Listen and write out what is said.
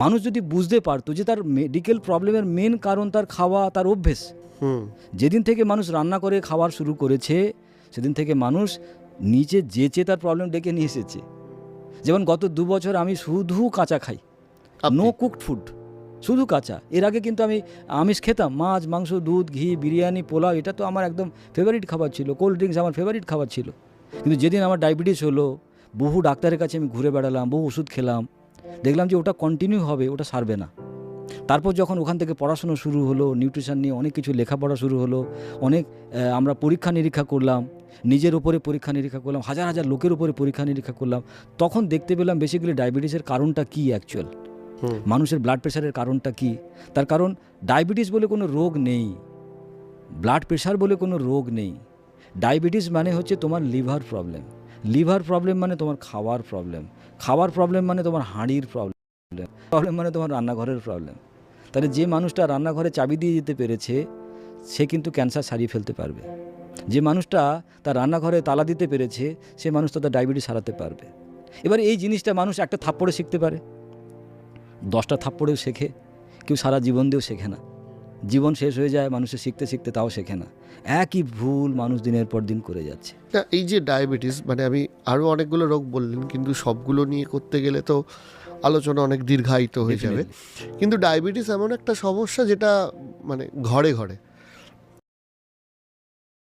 মানুষ যদি বুঝতে পারতো যে তার মেডিকেল প্রবলেমের মেন কারণ তার খাওয়া, তার অভ্যেস। যেদিন থেকে মানুষ রান্না করে খাওয়ার শুরু করেছে সেদিন থেকে মানুষ নিচে যেচে তার প্রবলেম ডেকে নিয়ে এসেছে। যেমন গত 2 বছর আমি শুধু কাঁচা খাই, নো কুকড ফুড, শুধু কাঁচা। এর আগে কিন্তু আমি আমিষ খেতাম, মাছ, মাংস, দুধ, ঘি, বিরিয়ানি, পোলাও, এটা তো আমার একদম ফেভারিট খাবার ছিল। কোল্ড ড্রিঙ্কস আমার ফেভারিট খাবার ছিল। কিন্তু যেদিন আমার ডায়াবেটিস হলো, বহু ডাক্তারের কাছে আমি ঘুরে বেড়ালাম, বহু ওষুধ খেলাম, দেখলাম যে ওটা কন্টিনিউ হবে, ওটা সারবে না। তারপর যখন ওখান থেকে পড়াশুনো শুরু হলো, নিউট্রিশন নিয়ে অনেক কিছু লেখাপড়া শুরু হলো, অনেক আমরা পরীক্ষা নিরীক্ষা করলাম, নিজের উপরে পরীক্ষা নিরীক্ষা করলাম, হাজার হাজার লোকের উপরে পরীক্ষা নিরীক্ষা করলাম, তখন দেখতে পেলাম বেসিক্যালি ডায়াবেটিসের কারণটা কী অ্যাকচুয়াল, মানুষের ব্লাড প্রেশারের কারণটা কী। তার কারণ ডায়াবেটিস বলে কোনো রোগ নেই, ব্লাড প্রেশার বলে কোনো রোগ নেই। ডায়াবেটিস মানে হচ্ছে তোমার লিভার প্রবলেম, লিভার প্রবলেম মানে তোমার খাওয়ার প্রবলেম, খাওয়ার প্রবলেম মানে তোমার হাঁড়ির প্রবলেম, প্রবলেম মানে তোমার রান্নাঘরের প্রবলেম। তাহলে যে মানুষটা রান্নাঘরে চাবি দিয়ে যেতে পেরেছে সে কিন্তু ক্যান্সার সারিয়ে ফেলতে পারবে। যে মানুষটা তার রান্নাঘরে তালা দিতে পেরেছে সে মানুষটা তার ডায়াবেটিস সারাতে পারবে। এবার এই জিনিসটা মানুষ একটা থাপ্পড়ে শিখতে পারে, 10টা থাপ্পড়েও শেখে, কেউ সারা জীবন দিয়েও শেখে না। জীবন শেষ হয়ে যায় মানুষের শিখতে শিখতে, তাও শেখে না। একই ভুল মানুষ দিনের পর দিন করে যাচ্ছে। না, এই যে ডায়াবেটিস, মানে আমি আরও অনেকগুলো রোগ বললেন, কিন্তু সবগুলো নিয়ে করতে গেলে তো আলোচনা অনেক দীর্ঘায়িত হয়ে যাবে। কিন্তু ডায়াবেটিস এমন একটা সমস্যা যেটা মানে ঘরে ঘরে